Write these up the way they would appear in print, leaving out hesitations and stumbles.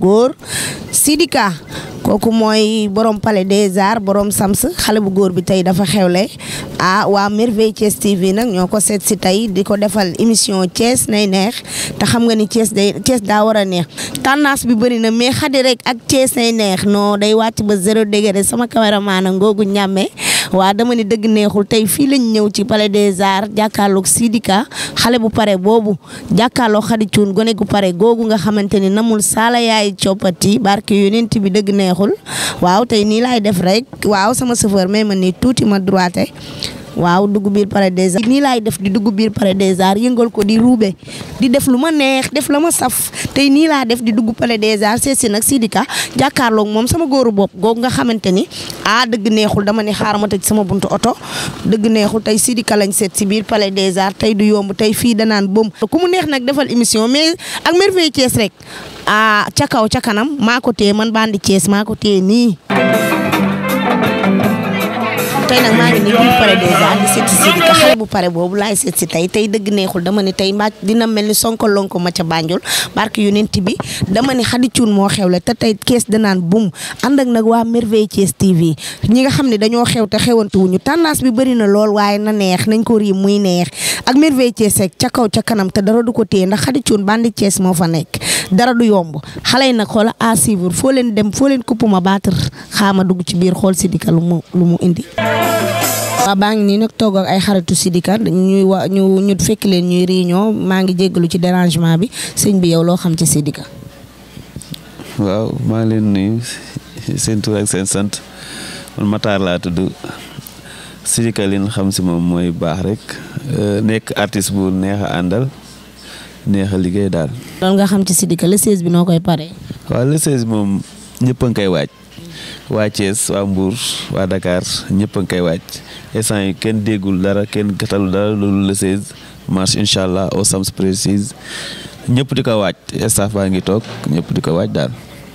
góor Sidika kooku mooy borom Palais des Arts borom Sams xale bu góor bi tey dafa xewle waa Merveille Thiès TV nag ñoo ko seet si tey di ko defal émission Thiès nay neex te xam nga ni Thiès daa war a neex tendance bi bëri na mais xadi rek ak Thiès nay neex non day wàcc ba 0 degré sama cameraman ngoogu ñàmme waa dama ni dëgg neexul tey fii lañ ñëw ci Palais des Arts jàkkaarloog Sidika xale bu pare boobu jàkkaarloog Khady Thioune gone gu pare googu nga xamante ni namul saala yaay coppati barke yonent bi dëgg neexul waaw tey nii laay def rek waaw sama chauffeur may ma nii tuuti ma droite waaw dugg biir Palais des Arts nii laay def di dugg biir Palais des Arts yëngal ko di ruube di def lu ma neex def la ma saf tey nii laa def di dugg Palais des Arts seet si nag Sidika jàkkaarloog moom sama góoru bopp googu nga xamante ni dëgg neexul dama ne xaaral ma tëj sama buntu oto dëgg neexul tey Sidika lañ seet si biir Palais des Arts tey du yomb tey fii danaan bom ku mu neex nag defal émission mais ak Merveille Thiès rek ca kaw ca kanam maa ko téye man bandi Thiès maa ko téye nii tey nag maa ngi nii biir Palais des Arts di seet si Sidika xale bu pare boobu laay seet si tey dëgg neexul dama ne tey mbaa dina mel ni sonko lonko ma ca Banjul barke yonent bi dama ne Khady Thioune moo xewle te tey kees danaan bum ànd ak nag waa Merveille Thiès TV ñi nga xam ne dañoo xew te xewantuwuñu tendance bi bëri na lool waaye na neex nañ ko riim muy neex ak Merveille Thiès rek ca kaw ca kanam te dara du ko téye ndax Khady Thioune bandi Thiès moo fa nekk dara du yomb xale yi nag xoola à suivre foo leen dem foo leen kupp ma battre xaama dugg ci biir xool Sidika lu mu indi waaw baa ngi nii nag toog ak ay xaritu Sidika ñu fekk leen ñuy réunion maa ngi jéggalu ci dérangement bi sëñ bi yow loo xam ci Sidika. waaw maa ngi leen nuyu seen tur ak seen sant man Matar laa tudd Sidika leen xam si moom mooy baax rek nekk artiste bu neex a àndal neex a liggéey daal. loolu nga xam ci Sidika le 16 bi noo koy pare. waaw le 16 moom ñëpp a ngi koy waaj. waa Thiès waa Mbour waa Dakar ñëpp a ngi koy wàcc instant yi kenn déggul dara kenn gàttalul dara loolu le 16 mars incha allah au Sams précise ñëpp di ko wàcc staff baa ngi toog ñëpp di ko wàcc daal.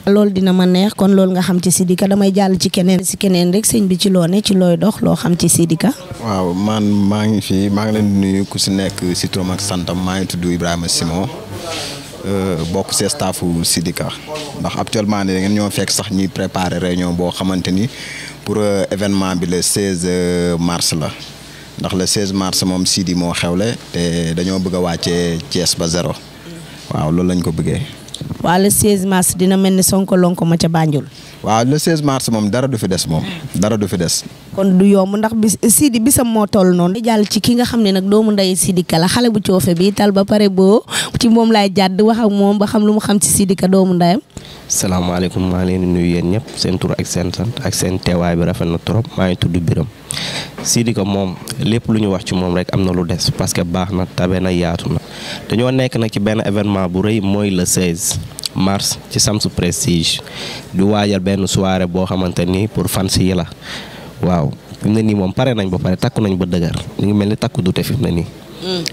loolu dina ma neex kon loolu nga xam ci Sidika damay jàll ci keneen rek sëñ bi ci loo ne ci looy dox loo xam ci Sidika. waaw man maa ngi fi maa ngi leen di nuyu ku si nekk si turam ak santam maa ngi tudd Ibrahima Simon. bokk ci staffu Sidika ndax actuellement ne ngeen ñoo fekk sax ñuy préparer réunion boo xamante ni pour événement bi le 16 mars la ndax le 16 mars moom Sidi moo xewle te dañoo bëgg a wàccee Thiès ba 0 waaw loolu lañ ko bëggee. waaw le 16 mars dina mel ni sonko lonko ma ca Banjul. waaw le 16 mars moom dara du fi des moom dara du fi des. kon du yomb ndax Sidi bisam moo toll noonu. jàll ci ki nga xam ne nag doomu ndey Sidika la xale bu coofe bi tal ba pare boo ci moom laay jàdd wax ak moom ba xam lu mu xam ci Sidika doomu ndeyam. salaamaaleykum maa ngi leen di nuyu yéen ñëpp seen tur ak seen sant ak seen teewaay bi rafet na trop maa ngi tudd Biram Sidika moom lépp lu ñu wax ci moom rek am na lu des parce que baax na tabe na yaatu na dañoo nekk nag ci benn événement bu rëy mooy le 16 mars ci Sams Prestige di waajal benn soirée boo xamante ni pour fans yi la waaw fi mu ne nii moom pare nañ ba pare takku nañ ba dëgër ñu ngi mel ni takku dute fi mu ne nii.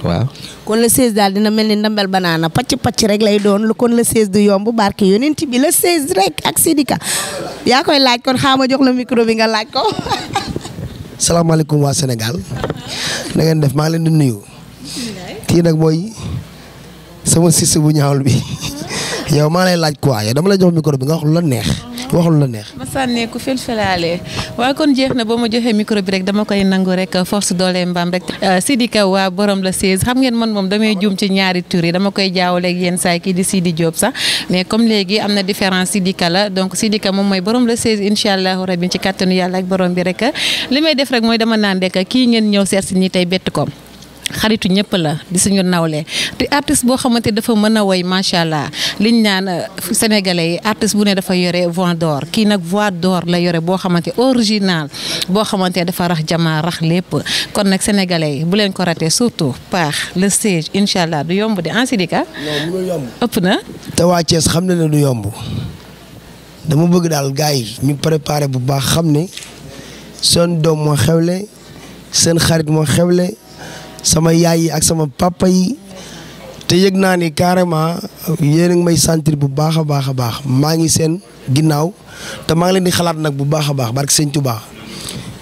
waaw kon le 16 daal dina mel ni ndambel banaana pàcc rek lay doon kon le 16 du yomb barke yonent bi le 16 rek ak Sidika yaa koy laaj kon xaama jox la micro bi nga laaj ko. salaamaaleykum waa Sénégal na ngeen def maa ngi leen di nuyu kii nag mooy sama sisi bu ñaawul bi yow maa lay laaj quoi yow dama la jox micro bi nga wax lu la neex waxul la neex. ma sànnee ku felfelaale waaye kon jeex na boo ma joxee micro bi rek dama koy nangu rek force doole mbaam rek. Sidika waa borom la 16 xam ngeen man moom damay juum ci ñaari tur yi dama koy jaawaleeg yenn saa kii di Sidi Diop sax mais comme léegi am na différence Sidika la donc Sidika moom mooy borom la 16 incha allahu rabi ci kattanu yàlla ak borom bi rek li may def rek mooy dama naan rek kii ngeen ñëw seet si ñi tey bett ko. xaritu ñëpp la di suñu nawle te artiste boo xamante dafa mën a woy macha allah liñ naan sénégalais yi artiste bu ne dafa yore voix d'or kii nag voix d'or la yore boo xamante original boo xamante dafa rax jamaa rax lépp kon nag sénégalais yi bu leen ko raté surtout paax le stage incha allah du yomb de en Sidika. non mënul yomb. ëpp na. te waa Thiès xam na ne du yomb dama bëgg daal gars yi ñu préparé bu baax xam ne seen doom moo xewle seen xarit moo xewle. sama yaay yi ak sama papa yi te yëg naa ni carrément yéen a ngi may sentir bu baax a baax a baax maa ngi seen ginnaaw te maa ngi leen di xalaat nag bu baax a baax barke sëñ Touba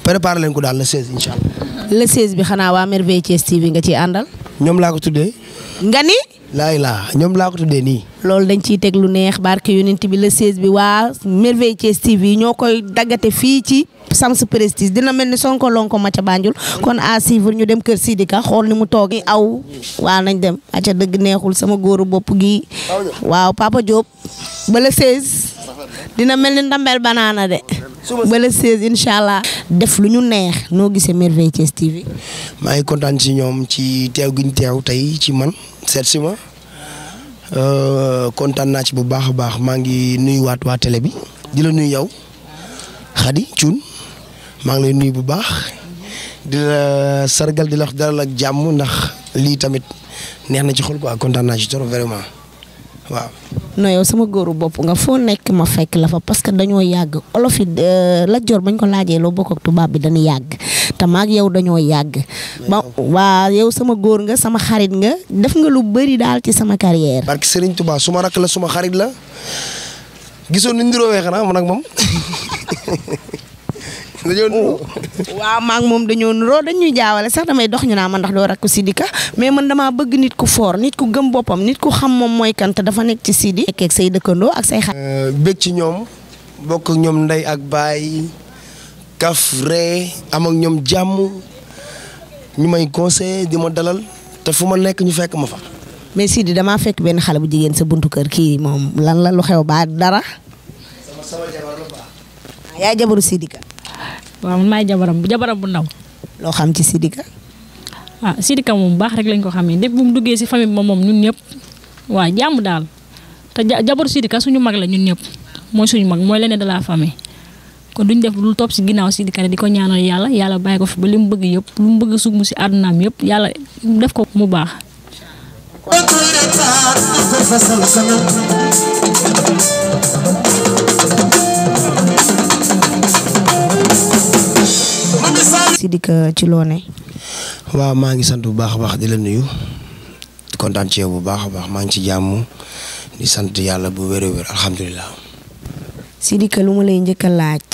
préparé leen ko daal le 16 incha allah. le 16 bi xanaa waa Merveille Thiès TV nga ciy àndal. ñoom laa ko tuddee. nga ni. laay laa ñoom laa ko tuddee nii. loolu dañ ciy teg lu neex barke yonent bi le 16 bi waa Merveille Thiès TV ñoo koy daggate fii ci Sams Prestige dina mel ni Sonko lonko ma ca Banjul kon à suivre ñu dem kër Sidika xool ni mu toog aw waa nañ dem aca dëgg neexul sama góoru bopp gi waaw Papa Diop ba le 16 dina mel ni ndambel banaana de ba le 16 incha allah def lu ñu neex noo gisee Merveille Thiès TV. maa ngi kontaan ci ñoom ci teew gi ñu teew tey ci man seet si ma kontaan naa ci bu baax a baax maa ngi nuyuwaat waa télé bi di la nuyu yow Khady Thioune maa ngi lay nuyu bu baax di la sargal di la wax dalal ak jàmm ndax lii tamit neex na ci xol quoi kontaan naa ci trop vraiment waaw. non yow sama góoru bopp nga foo nekk ma fekk la fa parce que dañoo yàgg olof yi la jor bañ ko laajee loo bokk ak tubaab bi dañuy yàgg te maag yow dañoo yàgg ba waa yow sama góor nga sama xarit nga def nga lu bëri daal ci sama carrière. barke Serigne Touba suma rakk la suma xarit la gisoon ni ndiroowee xanaa man ak moom. waaw maa ngi moom dañoo nuroo dañuy jaawale sax damay dox ñu naa man ndax doo rakk Sidika mais man damaa bëgg nit ku fort nit ku gëm boppam nit ku xam moom mooy kan te dafa nekk ci Sidi. nekk ak say dëkkandoo ak say xarit. bëgg ci ñoom bokk ak ñoom ndey ak baay kaf ree am ak ñoom jàmm ñu may conseil di ma dalal te fu ma nekk ñu fekk ma fa. mais Sidi damaa fekk benn xale bu jigéen sa buntu kër kii moom lan la lu xew ba dara. sama jabar la baax. yaa jabaru Sidika. waaw man maay jabaram bu ndaw. loo xam ci Sidika. Sidika moom baax rek lañ ko xamee depuis bu mu duggee si famille bi moom ñun ñëpp waaw jàmm daal te jabaru Sidika suñu mag la ñun ñëpp mooy suñu mag mooy leneen de la famille kon duñ def lu topp si ginnaaw Sidika di ko ñaanal yàlla bàyyi ko fi ba li mu bëgg yëpp lu mu bëgg sug mu si àddunaam yëpp yàlla def ko mu baax. Sidika ci loo ne. waaw maa ngi sant bu baax a baax di la nuyu kontaan ci yow bu baax a baax maa ngi ci jàmm di sant yàlla bu wér a wér alhamdulilah. Sidika lu ma lay njëkk a laaj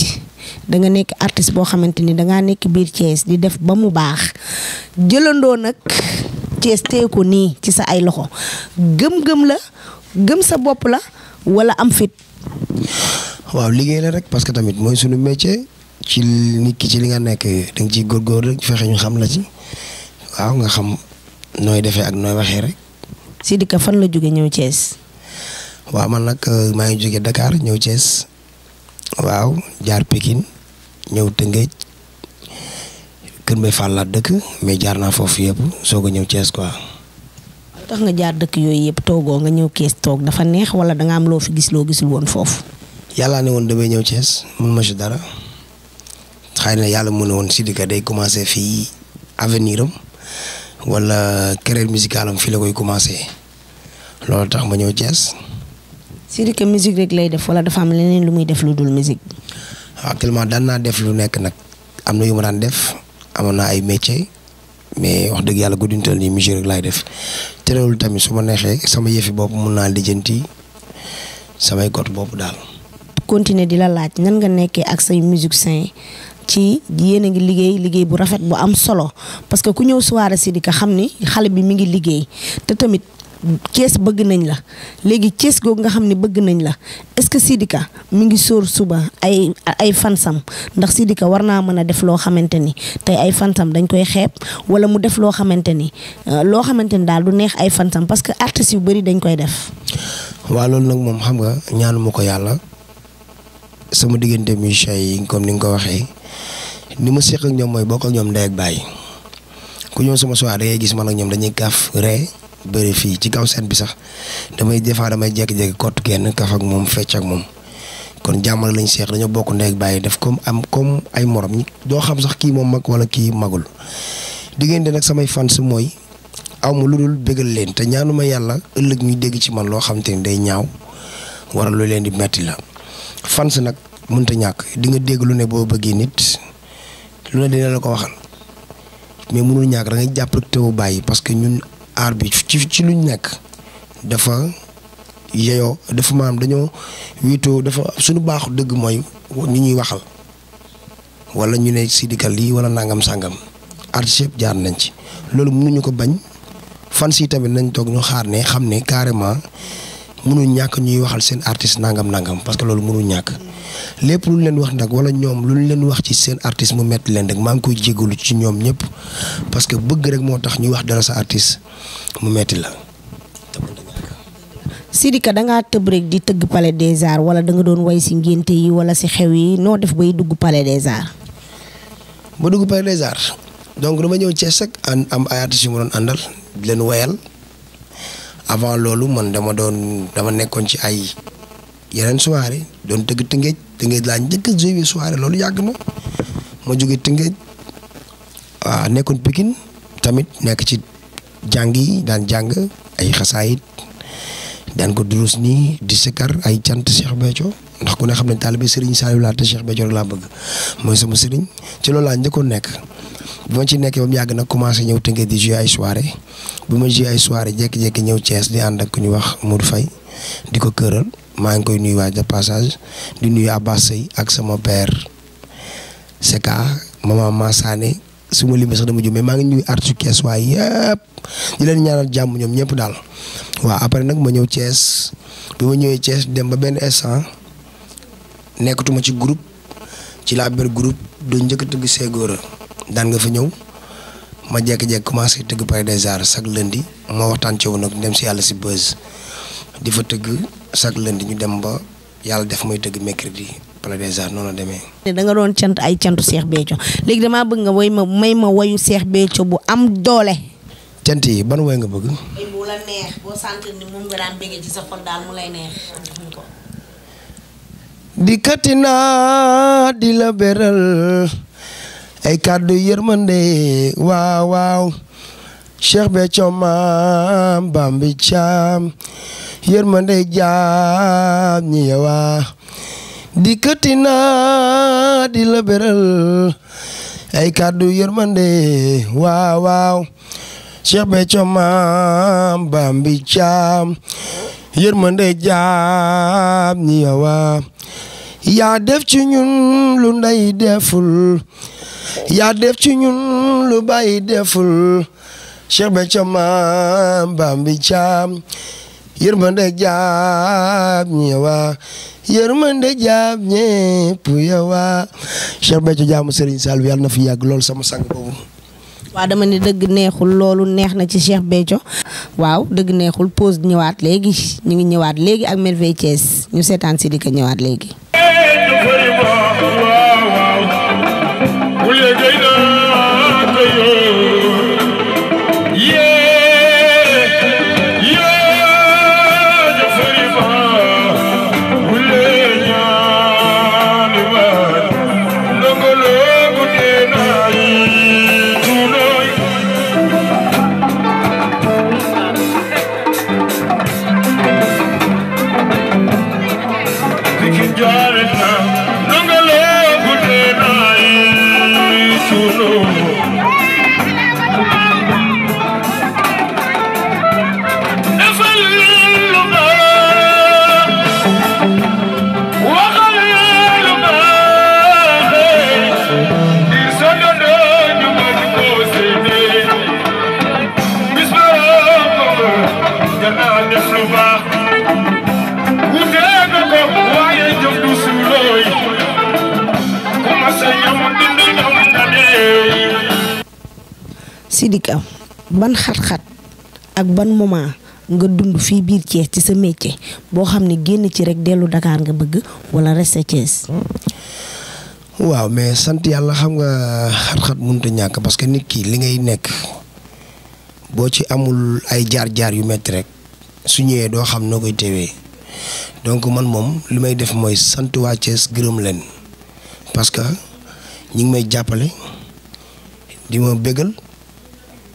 da nga nekk artiste boo xamante ni dangaa nekk biir Thiès di def ba mu baax jëlandoo nag Thiès tee ko nii ci sa ay loxo gëm-gëm la gëm sa bopp la wala am fit. waaw liggéey la rek parce que tamit mooy sunu métier. ci nit ki ci li nga nekk da nga ciy góorgóorlu rek fexe ñu xam la ci waaw nga xam nooy defee ak nooy waxee rek. Sidika fan la jóge ñëw Thiès. waaw man nag maa ngi jóge Dakar ñëw Thiès waaw jaar Pikine ñëw Tëngéej Kër Mbaye Fall laa dëkk mais jaar naa foofu yëpp soog a ñëw Thiès quoi. tax nga jaar dëkk yooyu yëpp toogoo nga ñëw Thiès toog dafa neex wala da nga am loo fi gis loo gisul woon foofu. yàllaa ne woon damay ñëw Thiès mun ma si dara. xëy na yàlla mën na woon Sidika day commencé fii avenir am wala carrière musicale am fii la koy commencé loolu tax ma ñëw Thiès. Sidika musique rek lay def wala dafa am leneen lu muy def lu dul musique. actuellement daan naa def lu nekk nag am na yu ma daan def amoon naa ay métier mais wax dëgg yàlla guddintal nii musique rek laay def terewul tamit su ma neexee sama yëfi bopp mun naa lijjanti samay got bopp daal. continuer di la laaj nan nga nekkee ak say musiciens ci yéen a ngi liggéey bu rafet bu am solo parce que ku ñëw soirée Sidika xam ni xale bi mi ngi liggéey te tamit Thiès bëgg nañ la léegi Thiès googu nga xam ne bëgg nañ la est-ce que Sidika mi ngi sóor suba ay fansam ndax Sidika war naa mën a def loo xamante ni tey ay fansam dañ koy xeeb wala mu def loo xamante ni daal du neex ay fansam parce que artistes yu bëri dañ koy def. waaw loolu nag moom xam nga ñaanuma ko yàlla sama diggante musiciens yi comme ni nga ko waxee ni ma seq ak ñoom mooy bokk ak ñoom ndey ak baay ku ñëw sama soirée da ngay gis man ak ñoom dañuy kaf ree bëri fii ci kaw scène bi sax des fois damay jékki-jékki kott kenn kaf ak moom fecc ak moom kon jàmmal lañ seex dañoo bokk ndey ak baay def comme ay morom ñi doo xam sax kii moom mag wala kii magul diggante nag samay fans mooy aw ma lu dul bégal leen te ñaanuma yàlla ëllëg ñuy dégg ci man loo xam te ni day ñaaw waral lu leen di metti la fans nag mënta ñàkk di nga dégg lu ne boo bëggee nit lu ne dina la ko waxal mais mënul ñàkk da ngay jàpp rek teewu bàyyi parce que ñun aar bi ci luñ nekk dafa yeyoo dafa maanaam dañoo wiitoo dafa suñu baaxu dëgg mooy ni ñuy waxal wala ñu ne Sidika lii wala nangam sàngam artiste yëpp jaar nañ ci loolu mënuñu ko bañ fan si tamit nañ toog ñu xaar ne xam ne carrément mënul ñàkk ñuy waxal seen artiste nangam parce que loolu mënul ñàkk lépp lu leen wax nag wala ñoom lu leen wax ci seen artiste mu metti leen rek maa ngi koy jégalu ci ñoom ñëpp parce que bëgg rek moo tax ñuy wax dara sa artiste mu metti la. Sidika da ngaa tëb rek di tëgg Palais des Arts wala da nga doon way si ngénte yi wala si xew yi noo def bay dugg Palais des Arts. ba dugg Palais des Arts donc dama ñëw Thiès rek am ay artistes yu ma doon àndal di leen wayal avant loolu man dama nekkoon ci ay yeneen soirée doon tëgg Tëngéej laa njëkk a joué soirée loolu yàgg na ma jóge Tëngéej waaw nekkoon Pikine tamit nekk ci jàng yi daan jàng ay xasaayit daan ko durus nii di sikar ay cant Cheikh Béthio ndax ku ne xam ne taalibe Serigne Saliou laa te Cheikh Béthio rek laa bëgg mooy sama Serigne ci loolu laa njëkkoon nekk bi ma ci nekkee ba mu yàgg nag commencé ñëw Tëngéej di jouer ay soirée bi ma jouer ay soirée jékki-jékki ñëw Thiès di ànd ak ku ñu wax Modou Faye di ko këral maa ngi koy nuyu waaj de passage di nuyu Abbas Sey ak sama père Seka maman Massané su ma limee sax dama jum mais maa ngi nuyu artu Thiès waaye yëpp di leen ñaanal jàmm ñoom ñëpp daal waaw après nag ma ñëw Thiès bi ma ñëwee Thiès dem ba benn instant nekkatuma ci groupe ci laa ber groupe doon njëkk a tëgg Ségora daan nga fa ñëw ma jékki-jékki commencé tëgg Palais des Arts chaque lundi ma waxtaan ci woon nag dem si yàlla si buzz di fa tëgg chaque lundi ñu dem ba yàlla def may tëgg mercredi Palais des Arts noonu la demee. da nga doon cant ay cantu Cheikh Béthio léegi damaa bëgg nga may ma wayu Cheikh Béthio bu am doole. cant yi ban woy nga bëgg. bu la neex boo sant ni moom nga daan bëggee ci sa xol daal mu lay neex. dikkati naa di la beral ay kàddu yërmande waaw waaw Cheikh Béthio maam Bambi Caam yërmande jaam ñi yowaa dikkati naa di la beral ay kàddu yërmande waaw waaw Cheikh Béthio maam Bambi Caam yërmande jaam ñi yowaa yaa def ci ñun lu ndey deful yaa def ci ñun lu bàyyi deful Cheikh Béthio maam Bambi Caam yërmande jaam ñewa yërmande jaam ñépp yawa Cheikh Béthio jaamu Serigne Saliou yàlla na fi yàgg lool sama sang boobu. waaw dama ne dëgg neexul loolu neex na ci Cheikh Béthio waaw dëgg neexul pause ñëwaat léegi ñu ngi ñëwaat léegi ak Merveille Thiès ñu seetaan Sidika ñëwaat léegi. Sidika ban xat-xat ak ban moment nga dund fii biir Thiès ci sa métier boo xam ne génn ci rek dellu Dakar nga bëgg wala rester Thiès. waaw mais sant yàlla xam nga xat-xat mënut a ñàkk parce que nit ki li ngay nekk boo ci amul ay jaar-jaar yu metti rek su ñëwee doo xam noo koy teewee donc man moom li may def mooy sant waa Thiès gërëm leen parce que ñi ngi may jàppale di ma bégal.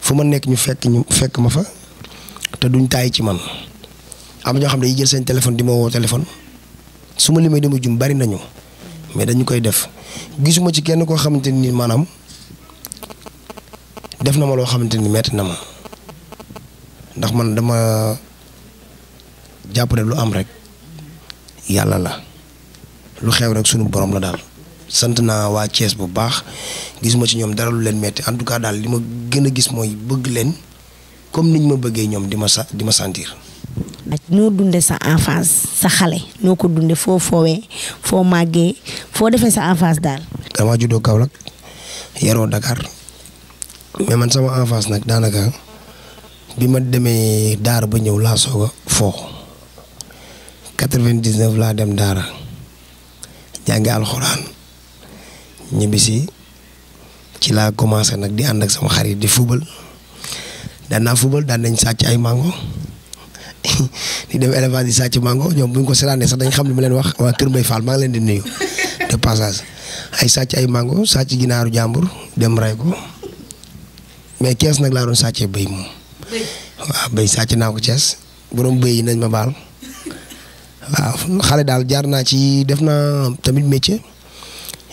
fu ma nekk ñu fekk ma fa te duñ taay ci man am ñoo xam ne dañuy jël seen téléphone di ma woo téléphone su ma limee dama jum bari nañu mais dañu koy def gisuma ci kenn koo xamante ni maanaam def na ma loo xamante ni metti na ma ndax man dama jàpp ne lu am rek yàlla la lu xew rek sunu borom la daal. sant naa waa Thiès bu baax gisuma ci ñoom dara lu leen metti en tout cas daal li ma gën a gis mooy bëgg leen comme niñ ma bëggee ñoom di ma sentir. noo dunde sa enfance sa xale noo ko dunde foo foowee foo màggee foo defee sa enfance daal. damaa juddoo Kaolack yaroo Dakar mais man sama enfance nag daanaka bi ma demee Daara ba ñëw laa soog a foo 99 laa dem Daara jàngi alxuraan ñibbisi ci laa commencé nag di ànd ak sama xarit di fubal daan naa fubal daan nañ sàcc ay mango di dem élevage di sàcc mango ñoom bu ñu ko seetaanee sax dañ xam li ma leen wax waa Kër Mbaye Fall maa ngi leen di nuyu de passage ay sàcc ay mango sàcc ginaaru jàmbur dem ray ko mais Cees nag laa doon sàccee béy moom. waaw béy sàcc naa ko Cees borom béy yi nañ ma baal waaw xale daal jaar naa ci def naa tamit métier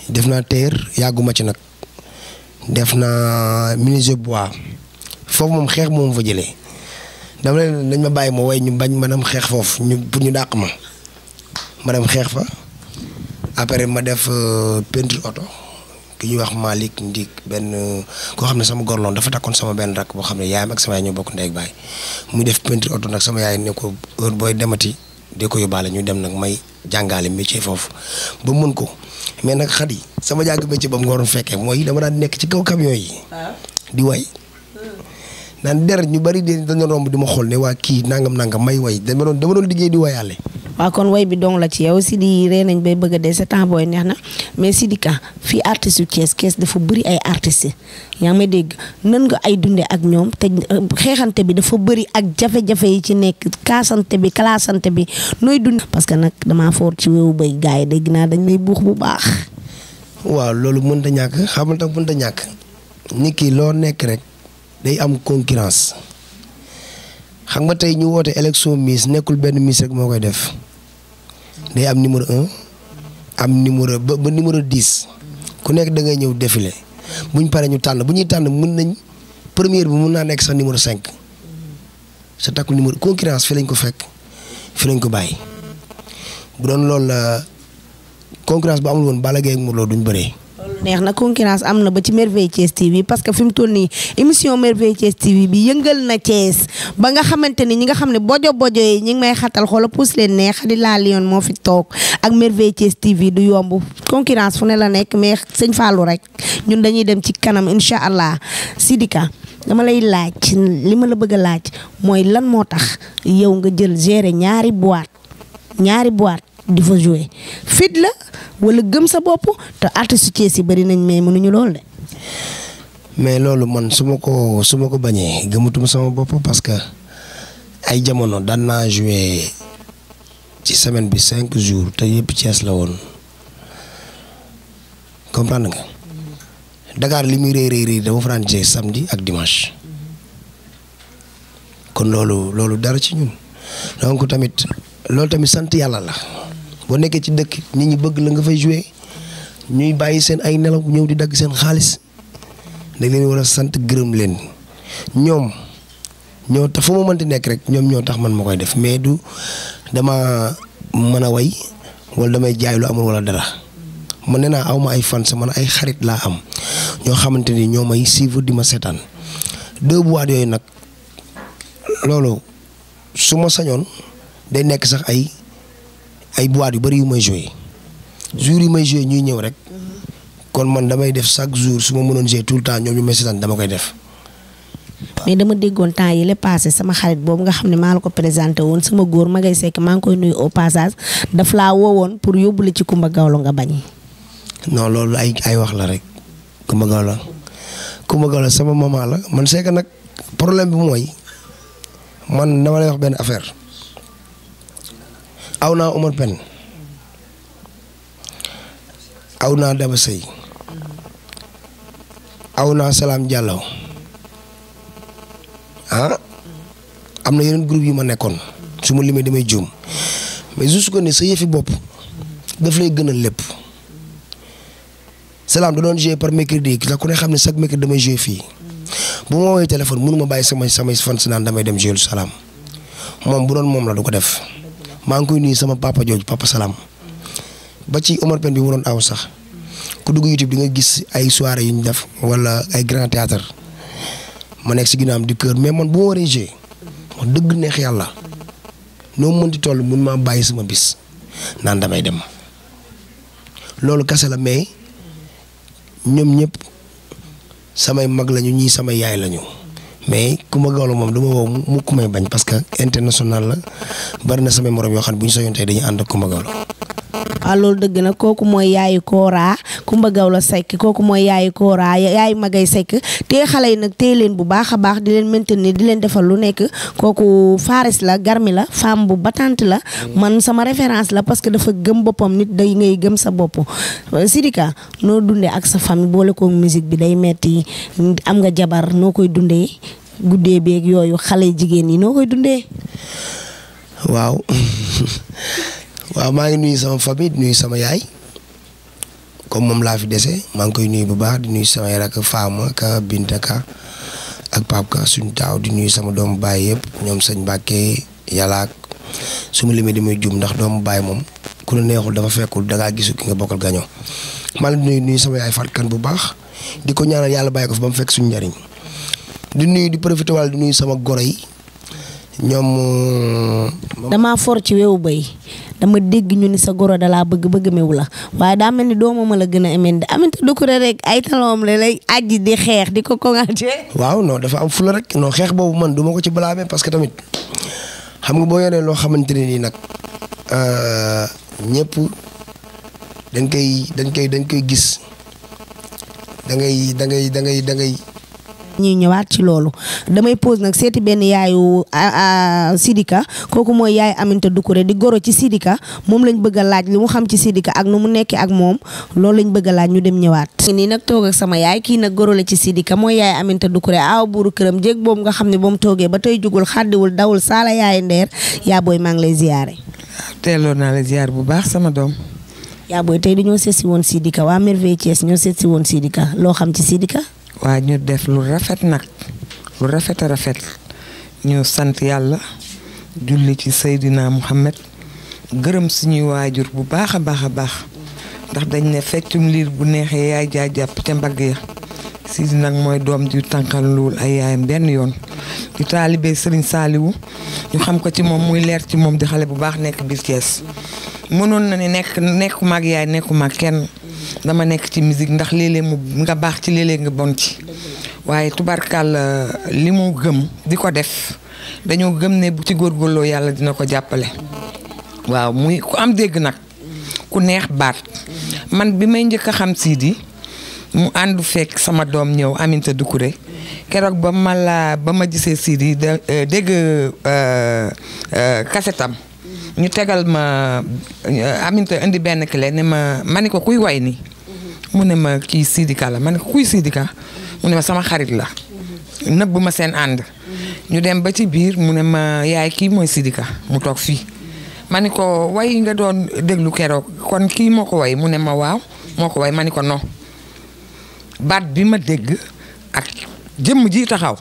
def naa terre yàgguma ci nag def naa menuisier bois foofu moom xeex moom fa jëlee. dama leen dañ ma bàyyi ma way ñu bañ ma dem xeex foofu pour ñu dàq ma dem xeex fa après ma def peinture oto ki ñuy wax Malick Ndik benn koo xam ne sama gorloon dafa takkoon sama benn rakk boo xam ne yaayam ak sama yaay ñoo bokk ndey ak baay muy def peinture oto nag sama yaay ne ko heure booy demati de ko yóbbaale ñu dem nag may jàngaale métier foofu ba mën ko mais nag xat yi sama jàng métier ba mu nga waroon fekkee mooy dama daan nekk ci kaw camion yi di way naan der ñu bari de dañu romb di ma xool ne waa kii nangam may way dama doon liggéey di wayaale. waaw kon way bi dong la ci yow Sidi ree nañ bay bëgg a dee sa temps booy neex na mais Sidika fii artistes yu Thiès dafa bëri ay artistes yaa ngi may dégg nan nga ay dundee ak ñoom te xeexante bi dafa bëri ak jafe-jafe yi ci nekk kaasante bi kalaasante bi nooy dund. parce que nag damaa foor ci wewu bay gars yi dégg naa dañ lay buux bu baax. waaw loolu mënut a ñàkk xam nga tax mënut a ñàkk nit ki loo nekk rek. day am concurrence xam nga tey ñu woote élection Miss nekkul benn Miss rek moo koy def day am numéro 1 am numéro ba numéro 10 ku nekk da ngay ñëw défilé buñ paree ñu tànn bu ñuy tànn mën nañ première bi mën naa nekk sax numéro 5 sa takkul numéro concurrence fi lañ ko fekk fi lañ ko bàyyi bu doon loolu la concurrence bu amul woon Balla Gaye ak Modou Lo duñ bëree. neex na concurrence am na ba ci Merveille Thiès TV parce que fi mu toll nii émission Merveille Thiès TV bi yëngal na Thiès ba nga xamante ni ñi nga xam ne bojo yi ñi ngi may xatal xoola puus leen neex di laa Lyon moo fi toog ak Merveille Thiès TV du yomb concurrence fu ne la nekk mais sëñ Fallou rek ñun dañuy dem ci kanam incha allah. Sidika dama lay laaj li ma la bëgg a laaj mooy lan moo tax yow nga jël gérer ñaari boîte di fa jouer fit la wala gëm sa bopp te artiste Thiès yi bari nañ mais mënuñu lool de. mais loolu man su ma ko bañee gëmatuma sama bopp parce que ay jamono daan naa jouer ci semaine bi 5 jours te yëpp Thiès la woon comprendre nga. Dakar li muy rëy dama fa daan jouer samedi ak dimanche kon loolu dara ci ñun donc tamit loolu tamit sant yàlla la. boo nekkee ci dëkk nit ñi bëgg la nga fay jouer ñuy bàyyi seen ay nelaw ñëw di dagg seen xaalis da leen war a sant gërëm leen ñoom ñoo tax fu ma mënti nekk rek ñoom ñoo tax man ma koy def mais du dama mën a way wala damay jaay lu amul wala dara man nee naa aw ma ay fans man ay xarit laa am ñoo xamante ni ñoo may suivre di ma seetaan 2 boîtes yooyu nag loolu su ma sañoon day nekk sax ay boîte yu bari yu may joué jour yi may joué ñuy ñëw rek kon man damay def chaque jour su ma mënoon joué tout le temps ñoom ñu may seetaan dama koy def. mais dama déggoon temps yi la passé sama xarit boobu nga xam ne maa la ko présenté woon sama góor Magay Seck maa ngi koy nuyu au passage daf laa woowoon pour yóbbu la ci Kumba Gawlo nga bañ. non loolu ay wax la rek Kumba Gawlo sama maman la man c'est que nag problème bi mooy man dama lay wax benn affaire. aw naa Omar Pène aw naa Daba Sey aw naa Salam Diallo am na yeneen groupe yu ma nekkoon su ma limee damay juum mais juste que ne sa yëfi bopp daf lay gënal lépp Salam da doon jouer par mercredi la ku ne xam ne chaque mercredi damay jouer fii bu ma woowee téléphone mënu ma bàyyi samay fans naan damay dem jouer Salam moom bu doon moom la du ko def. maa ngi koy nuyu sama papa jooju papa Salam ba ci Omar Pène bi mu doon aw sax ku dugg YouTube di nga gis ay soirée yu ñu def wala ay grand théâtre ma nekk si ginnaawam du cœur mais man bu ma waree jouer wax dëgg neex yàlla noo mënti toll mun maa bàyyi sama bis naan damay dem loolu kese la mais ñoom ñëpp samay mag lañu ñii samay yaay lañu mais Coumba Gawlo moom du ma woo mu ku may bañ parce que international la bari na samay morom yoo xam ne bu ñu soyoon tey dañuy ànd ak Coumba Gawlo. loolu dëgg na kooku mooy yaayu Kora Coumba Gawlo Seck kooku mooy yaayu Kora yaayu Magay Seck te xale yi nag téye leen bu baax a baax di leen maintenir di leen defal lu nekk kooku Faris la garmi la femme bu battante la man sama référence la parce que dafa gëm boppam nit day ngay gëm sa bopp. Sidika noo dundee ak sa famille boole ko musique bi day metti am nga jabar noo koy dundee guddee beeg yooyu xale jigéen yi noo koy dundee. waaw maa ngi nuyu sama famille di nuyu sama yaay comme moom laa fi dese maa ngi koy nuyu bu baax di nuyu sama yaay ak Fama ka Binta ka ak Pape ka suñu taaw di nuyu sama doomu baay yëpp ñoom sëñ Mbàkke yàlla su ma limee damay jum ndax doomu baay moom ku la neexul dafa fekkul dangaa gisu ki nga bokkal gañoo maa ngi nuyu sama yaay Fatkan bu baax di ko ñaanal yàlla bàyyi ko fi ba mu fekk suñu njariñ di nuyu di profité wala di nuyu sama goro yi ñoom. damaa for ci wewu bay dama dégg ñu ni sa goro dalaa bëgg mewu la waaye daa mel ni doomam la gën a amende Aminata Doucouré rek ay taloom la lay aji di xeex di ko koŋaatee. waaw non dafa am fula rek non xeex boobu man duma ko ci blâmer parce que tamit xam nga boo yoree loo xamante ne nii nag ñëpp dañ koy gis da ngay. ñuy ñëwaat ci loolu damay pose nag seeti benn yaayu Sidika kooku mooy yaayu Aminata Doucouré di goro ci Sidika moom lañ bëgg a laaj li mu xam ci Sidika ak nu mu nekkee ak moom loolu lañ bëgg a laaj ñu dem ñëwaat. nii nag toog ak sama yaay kii nag goro la ci Sidika mooy yaayu Aminata Doucouré aw buuru këram jéeg boobu nga xam ne ba mu toogee ba tey jugul xàddiwul dawul saala yaayu ndeer yaa booy maa ngi lay ziyaare. teeloo naa la ziyaar bu baax sama doom. yaa booy tey dañoo seet si woon Sidika waa Merveille Thiès ñoo seet si woon Sidika loo xam ci Sidika. waa ñu def lu rafet nag lu rafet a rafet ñu sant yàlla julli ci Seydina Muhammad gërëm suñuy waajur bu baax a baax a baax ndax dañ ne feccum liir bu neexee yaay jaa jàpp ca mbagg ya Sidi nag mooy doom ju tànkal luul ay yaayam benn yoon di taalibe Serigne Saliou ñu xam ko ci moom muy leer ci moom di xale bu baax nekk biir Thiès mënoon na ne nekkuma ak yaay nekkuma ak kenn dama nekk ci musique ndax léeg-léeg mu nga baax ci léeg-léeg nga bon ci waaye tubarkal li mu gëm di ko def dañoo gëm ne bu ci góorgóorloo yàlla dina ko jàppale waaw muy ku am dégg nag ku neex baat man bi may njëkk a xam Sidi mu àndu fekk sama doom ñëw Aminata Doucouré keroog ba ma gisee Sidi dégg kasetam ñu tegal ma Aminata indi benn clé ne ma ni ko kuy way ni mu ne ma kii Sidika la ma ne ko kuy Sidika mu ne ma sama xarit la nëbb ma seen ànd ñu dem ba ci biir mu ne ma yaay kii mooy Sidika mu toog fii ma ni ko way nga doon déglu keroog kon kii moo ko way mu ne ma waaw moo ko way ma ni ko non baat bi ma dégg ak jëmm ji taxaw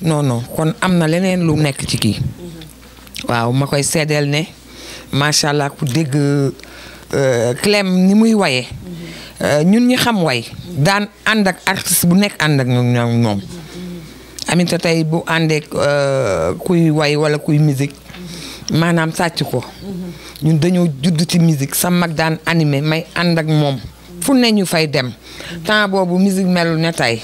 non kon am na leneen lu nekk ci kii waaw ma koy seedeel ne macha allah ku dégg Clem ni muy waye ñun ñi xam way daan ànd ak artiste bu nekk ànd ak ñoom Aminata tey bu àndeek kuy way wala kuy musique maanaam sàcc ko ñun dañoo judd ci musique sa mag daan animé may ànd ak moom fu ne ñu fay dem temps boobu musique melul ne tey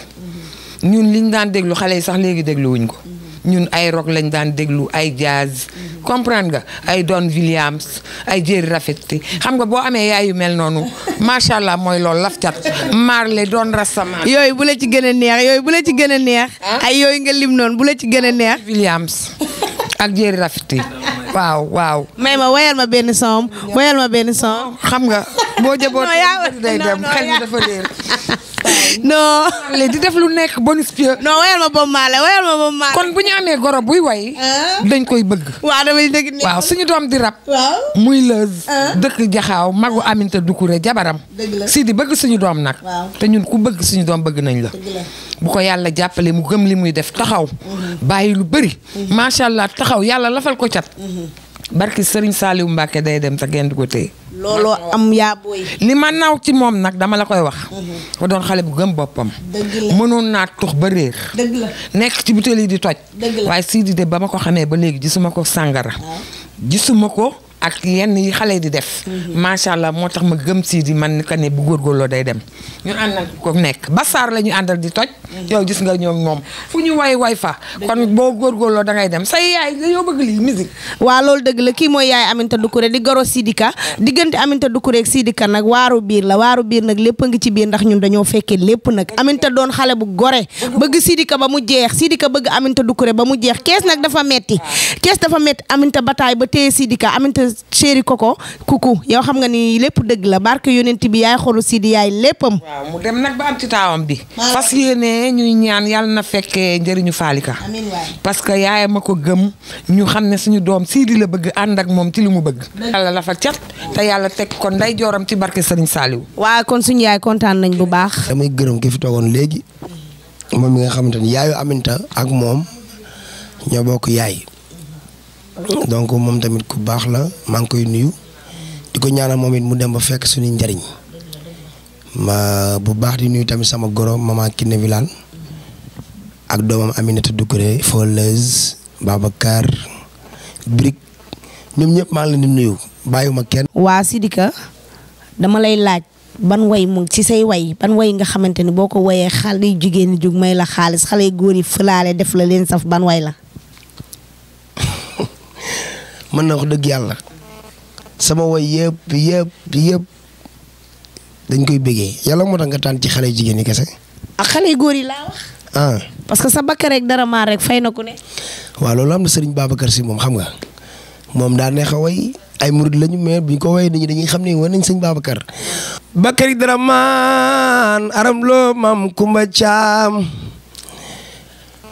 ñun liñ daan déglu xale yi sax léegi dégluwuñ ko ñun ay rock lañ daan déglu ay jazz comprendre nga ay Don Williams ay Jerry Rafferty xam nga boo amee yaay yu mel noonu macha allah mooy loolu laf cat Marley doon Rastaman. yooyu bu la ci gën a neex ay yooyu nga lim noonu bu la ci gën a neex. Williams ak Jerry Rafferty waaw. may ma wayal ma benn son. xam nga boo jëboon day dem xel mi dafa réer. non. di def lu nekk bonus pieux. non wayal ma Bob Marley. kon bu ñu amee goro buy way. dañ koy bëgg. waaw damay dëgg. waaw suñu doom di rap. waaw muy lëz. dëkk Jaxaaw magu Aminata Doucouré jabaram. Sidi bëgg suñu doom nag. te ñun ku bëgg suñu doom bëgg nañ la. bu ko yàlla jàppale mu gëm li muy def taxaw. bàyyi lu bëri. macha allah taxaw yàlla lafal ko cat. barki Serigne Saliou Mbacke day dem te kenn du ko téye. looloo am yaa booy. li ma naw ci moom nag dama la koy wax. ko doon xale bu gëm boppam. dëgg la mënoon naa tux ba réer. dëgg la nekk ci butéel yi di toj. dëgg la waaye Sidi de ba ma ko xamee ba léegi gisuma ko sàngara. gisuma ko ak yenn yi xale di def. macha allah moo tax ma gëm Sidi man ni que ne bu góorgóorloo day dem. ñu àndal ko nekk Bassar la ñu àndal di toj. yow gis nga ñoom moom fu ñu way fa. kon boo góorgóorloo da ngay dem say yaay dañoo bëgg lii musique. waa loolu dëgg la kii mooy yaay Aminta Doucouré di goro Sidika diggante Aminta Doucouré ak Sidika nag waaru biir la waaru biir nag lépp a ngi ci biir ndax ñun dañoo fekkee lépp nag Aminta doon xale bu gore bëgg Sidika ba mu jeex Sidika bëgg Aminta Doucouré ba mu jeex kees nag dafa metti kees dafa metti Aminta bataay ba téye Sidika Aminta chéri koko kuku yow xam nga ni lépp dëgg la barke yonent bi yaay xolu Sidi yaay léppam. waaw mu dem nag ba am ci taawam bi. fas yéene ñuy ñaan yàlla na fekkee njëriñu Falika. amiin waay parce que yaayam a ko gëm ñu xam ne suñu doom Sidi la bëgg ànd ak moom ci li mu bëgg. yàlla la fa cat te yàlla teg kon nday jooram ci barke Serigne Saliou. waaw kon suñu yaay kontaan nañ bu baax. damay gërëm ki fi toogoon léegi moom mi nga xamante ni yaayu Aminta ak moom ñoo bokk yaay donc moom tamit ku baax la maa ngi koy nuyu di ko ñaanal moom it mu dem ba fekk suñu njariñ ma bu baax di nuyu tamit sama goro mama Kiné Vilane ak doomam Aminata Doucouré Foleuse Babacar Brick ñoom ñëpp maa ngi leen di nuyu bàyyiwuma kenn. waa Sidika dama lay laaj ban way mu ci say way ban way nga xamante ni boo ko wayee xale yu jigéen ñi jug may la xaalis xale yu góor yi fëlaale def la leen saf ban way la. mën na wax dëgg yàlla sama way yëpp dañ koy bëggee yàlla moo tax nga tànn ci xale yu jigéen ñi kese. ak xale yu góor yi laa wax. parce que sa bakka rek dara maa rek fay na ku ne. waaw loolu am na Serigne Babacar Sy moom xam nga moom daa neex a way ay murid lañu mais bu ñu ko wayee nit ñi dañuy xam ne war nañ sëñ Babacar. Bakary dara maan aram loo mam Kumba Caam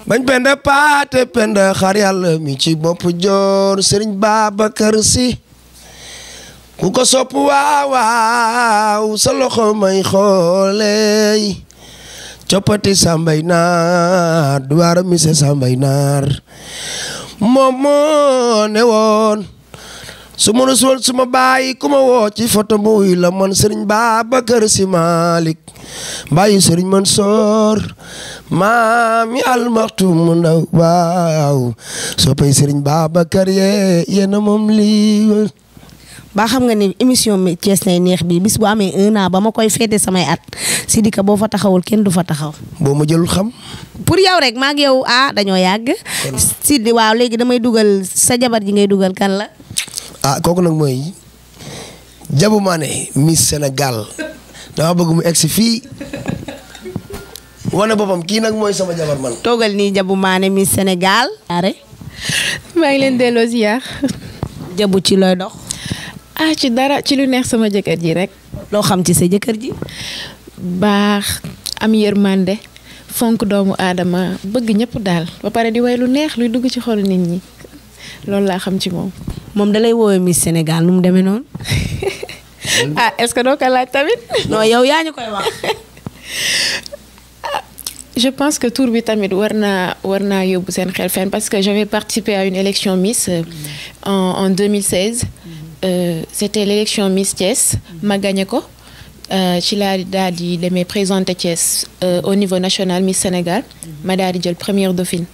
bañ penda paate penda xar yàlla mi ci bopp joor Serigne Babacar Sy ku ko sopp waaw sa loxo may xooley coppati sambay naar duwaara mise sambay naar moom moo ne woon su ma rusul su ma bàyyi ku ma woo ci photo muy la man Serigne Babacar Sy Malick bàyyi Serigne Mansour maami almaxtum ndaw waaw soppay Serigne Babacar yéena moom lii ba xam nga ni émission mi Thiès nay neex bi bis bu amee 1 an ba ma koy féete samay at Sidika boo fa taxawul kenn du fa taxaw. boo ma jëlul xam. pour yow rek maa ngi yow dañoo yàgg. Sidi waaw léegi damay dugal sa jabar ji ngay dugal kan la. kooku nag mooy Diabou Mané Miss Sénégal dama bëgg mu egsi fii wane boppam kii nag mooy sama jabar man. toogal nii Diabou Mané Miss Sénégal. maa ngi leen delloo ziar. Diabou ci looy dox. ci dara ci lu neex sama jëkkër ji rek. loo xam ci sa jëkkër ji. baax am yërmande fonk doomu aadama bëgg ñëpp daal ba pare di way lu neex luy dugg ci xolu nit ñi loolu laa xam ci moom. moom da lay woowee Miss Sénégal nu mu demee noonu. est-ce que doo ko laaj tamit. non yow yaa ñu koy wax. je pense que tour bi tamit war naa yóbbu seen xel fenn parce que j'avais participé à une élection Miss en 2016. C'était l'élection Miss Thiès ma gagné ko ci laa daal di demee présenter Thiès au niveau national Miss Sénégal ma daal di jël première dauphine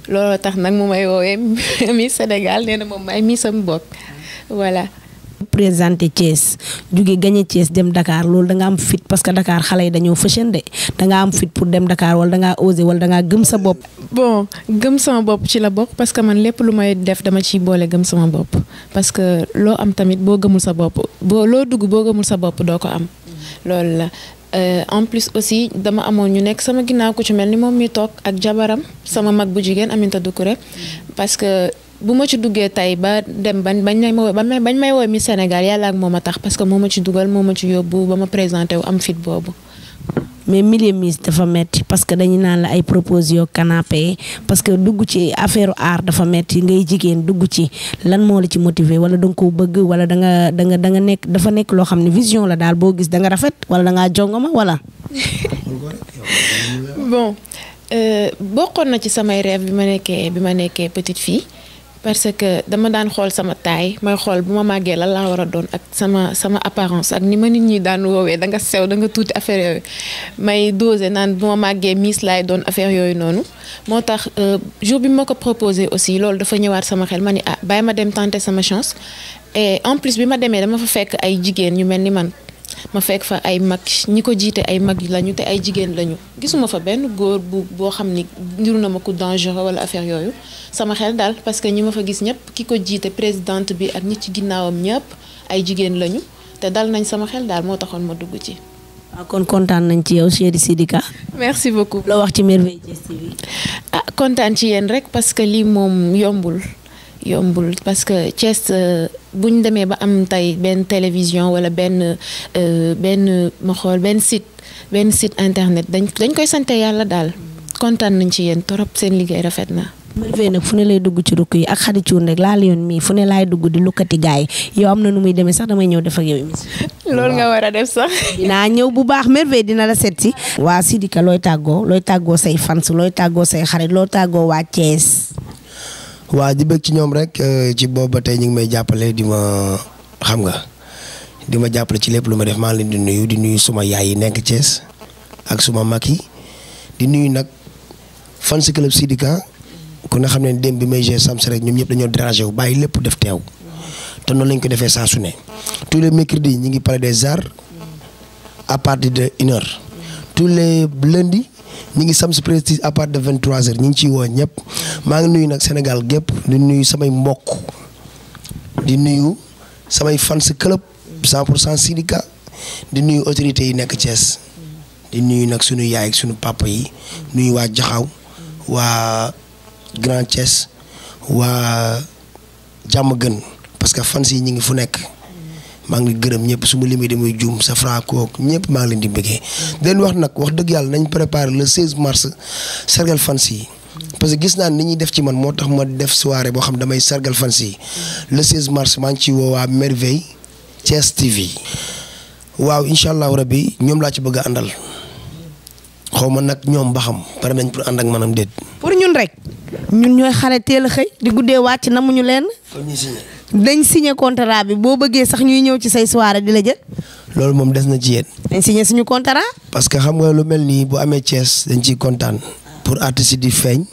looloo tax nag mu may woowee Miss Sénégal nee na moom may missam bokk voilà. présenté Thiès jóge gagné Thiès dem Dakar loolu da nga am fit parce que Dakar xale yi dañoo fashion de da nga am fit pour dem Dakar wala da ngaa osé wala da ngaa gëm sa bopp. bon gëm sama bopp ci la bokk parce que man lépp lu may def dama ciy boole gëm sama bopp parce que loo am tamit boo gëmul sa bopp loo dugg boo gëmul sa bopp doo ko am loolu la. en plus aussi dama amoon ñu nekk sama ginnaaw ku ci mel ni moom mi toog ak jabaram sama mag bu jigéen Aminta Doucouré parce que bu ma ci duggee tey ba dem bañ may woowee Miss Sénégal yàlla ak moom a tax parce que moo ma ci dugal moo ma ci yóbbu ba ma présenté wu am fit boobu. mais milieu Miss dafa metti parce que dañu naan la ay proposition canapé parce que dugg ci affaire art dafa metti ngay jigéen dugg ci lan moo la ci motiver wala da nga ko bëgg wala da nga nekk dafa nekk loo xam ne vision la daal boo gis da nga rafet wala da ngaa jongoma wala. bon bokkoon na ci samay rêve bi ma nekkee petite fille parce que dama daan xool sama taille may xool bu ma màggee lan laa war a doon ak sama apparence ak ni ma nit ñi daan woowee da nga sew da nga tuuti affaire yooyu may doser naan bu ma màggee miss laay doon affaire yooyu noonu moo tax jour bi ma ko proposé aussi loolu dafa ñëwaat sama xel ma ni bàyyi ma dem tenter sama chance et en plus bi ma demee dama fa fekk ay jigéen ñu mel ni man ma fekk fa ay mag ñi ko jiite ay mag lañu te ay jigéen lañu gisuma fa benn góor boo xam ni ndiru na ma ku dangereux wala affaire yooyu sama xel daal parce que ñi ma fa gis ñëpp ki ko jiite présidente bi ak ñi ci ginnaawam ñëpp ay jigéen lañu te dal nañ sama xel daal moo taxoon ma dugg ci. waaw kon kontaan nañ ci yow chérie Sidika. merci beaucoup. loo wax ci Merveille Thiès TV. kontaan ci yéen rek parce que lii moom yombul parce que Thiès bu ñu demee ba am tey benn télévision wala benn site internet dañ koy sante yàlla daal kontaan nañ ci yéen torop seen liggéey rafet na. Merveille nag fu ne lay dugg ci rukk yi ak Khady Thioune rek laa yoon mii fu ne laay dugg di lukkati gaay yow am na nu muy demee sax damay ñëw def ak yow émission. loolu nga war a def sax. dinaa ñëw bu baax Merveille dina la seet si. waa Sidika looy tàggoo say fans looy tàggoo say xarit loo tàggoo waa Thiès. waa di bëgg ci ñoom rek ci boobu ba tey ñu ngi may jàppale di ma jàppale ci lépp lu ma def maa ngi leen di nuyu suma yaay yi nekk Thiès ak suma mag yi di nuyu nag fans club Sidika ku ne xam ne démb bi may jouer Sams rek ñoom ñëpp dañoo dérangé wu bàyyi lépp def teew te noonu lañ ko defee saa su ne tous les mercredis ñi ngi Palais des Arts à partir de 1h tous les lundis ñi ngi Sams Prestige à partir de 23h ñi ngi ciy woo ñëpp maa ngi nuyu nag Sénégal gépp di nuyu samay mbokk di nuyu samay fans club 100% Sidika di nuyu autorités yi nekk Thiès di nuyu nag sunu yaay ak sunu papa yi nuyu waa Jaxaw waa Grand Thiès waa Diamaguène parce que fans yi ñi ngi fu nekk maa ngi gërëm ñëpp su ma limee damay juum sa francook ñëpp maa ngi leen di bëggee di leen wax nag wax dëgg yàlla nañ préparer le 16 mars sargal fans yi parce que gis naa ni ñuy def ci man moo tax ma def soirée boo xam damay sargal fans yi le 16 mars maa ngi ci woo waa Merveille Thiès TV waaw incha allahu rabbi ñoom laa ci bëgg a àndal xaw ma nag ñoom ba xam pare nañ pour ànd ak manam déet. pour ñun rek ñun ñooy xale teel a xëy di guddee wàcc namuñu leen. dañ signé contrat bi boo bëggee sax ñuy ñëw ci say soirée di la jël. loolu moom des na ci yéen. dañ signé suñu contrat. parce que xam nga lu mel nii bu amee Thiès dañ ciy kontaan pour artistes yi di feeñ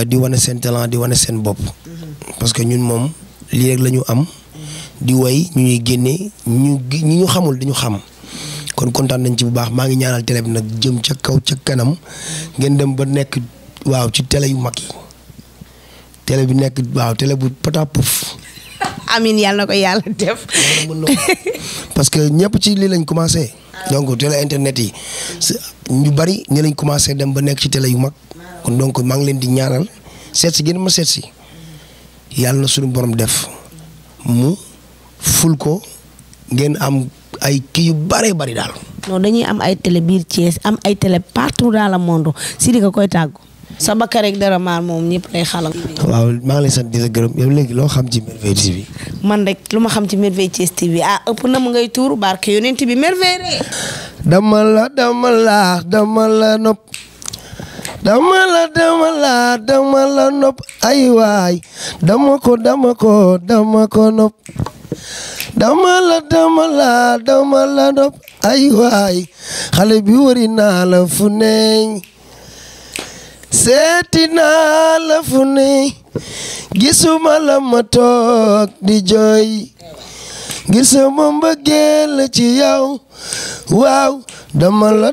di wane seen talent di wane seen bopp parce que ñun moom lii rek la ñu am di woy ñu ñuy génnee ñu xamul di ñu xam. kon kontaan nañ ci bu baax maa ngi ñaanal télé bi nag jëm ca kaw ca kanam ngeen dem ba nekk waaw ci télé yu mag yi télé bi nekk waaw télé bu patapuf. amiin yàlla na ko yàlla def. parce que ñëpp ci lii lañ commencé. donc télé internet yi ñu bari ni lañ commencé dem ba nekk ci télé yu mag kon donc maa ngi leen di ñaanal seet si gën ma seet si yàlla na suñu borom def mu ful ko ngeen am. ay kii yu bëree bëri daal. non dañuy am ay télé biir Thiès am ay télé partout dans le monde Sidika koy tàggu. sa bakka rek dara maar moom ñëpp lay xalam. waaw maa ngi lay sant di la gërëm yow léegi loo xam ci Merveille TV. man rek lu ma xam ci Merveille Thiès TV ëpp na mu ngay tuuru barke yonent bi Merveille rek. dama la nopp. dama la nopp ay waay dama ko nopp. dama la nopp ay waay xale bi wari naa la fu ne seeti naa la fu ne gisuma la ma toog di jooy gisuma mbëggeel ci yow waaw dama la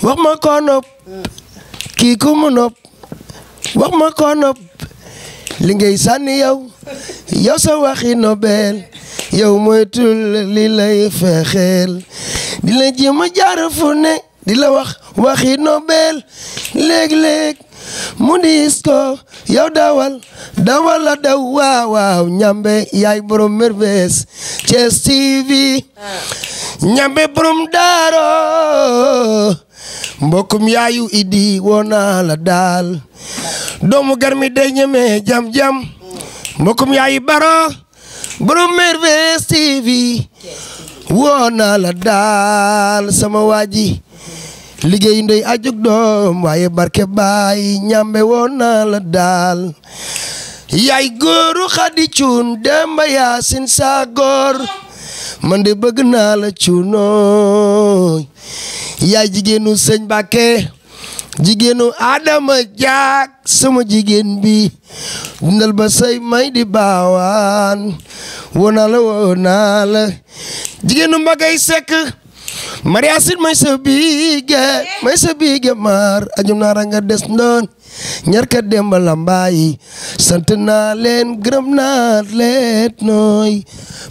wax ma ko nopp kii ku mu nopp wax ma ko nopp li ngay sànni yow sa waxi nobel yow moytul li lay fexeel di la jéem a jaar fu ne di la wax waxi nobel léeg-léeg mu diis ko yow dawal la daw waaw ñambe yaay borom Merveille Thiès TV ñambe borom daaro mbokkum yaayu idi woona la daal doomu garmi day ñeme jam mbokkum yaayu baro borom Merveille TV woona la daal sama waaji liggéey ndey ajug doom waaye barke baay ñambe woon naa la daal yaay góoru xadi cuun demba yaasin saa góor man de bëgg naa la cuunooy yaay jigéenu sëñ Bakke jigéenu Adama Jaak sama jigéen bi dundal ba say may di baawaan wona la jigéenu Mbagay Sekk Mariasin may sa biige maar ajum naara nga des ndoon ñarka demba lambaay sant naa leen gërëm naa leen nooy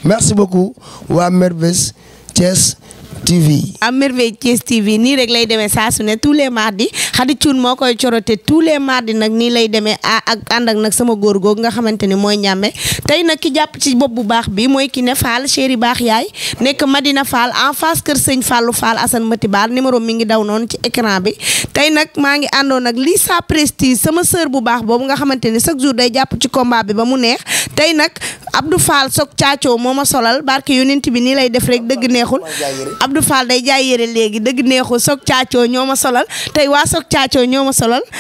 merci beaucoup waa Merveille Thiès TV. à Merveille Thiès TV nii rek lay demee saa su ne tous les mardis Khady Thioune moo koy corote tous les mardis nag nii lay demee ak ànd ak nag sama góor googu nga xamante ni mooy ñàmme tey nag ki jàpp ci bopp bu baax bi mooy Kiné Fall chéri baax yaay nekk Madina Fall en face kër sëñ Fallou Fall Assane Mati Baar numéro mi ngi daw noonu ci écran bi tey nag maa ngi àndoon nag Lisa Prestige sama sœur bu baax boobu nga xamante ni chaque jour day jàpp ci combat bi ba mu neex tey nag Abdou Fall Sok Thiacho moo ma solal barke yonent bi nii lay def rek dëgg neexul Abdou Fall day jaay yére léegi dëgg neexul Sok Thiacho ñoo ma solal tey waa Sok Thiacho ñoo ma solal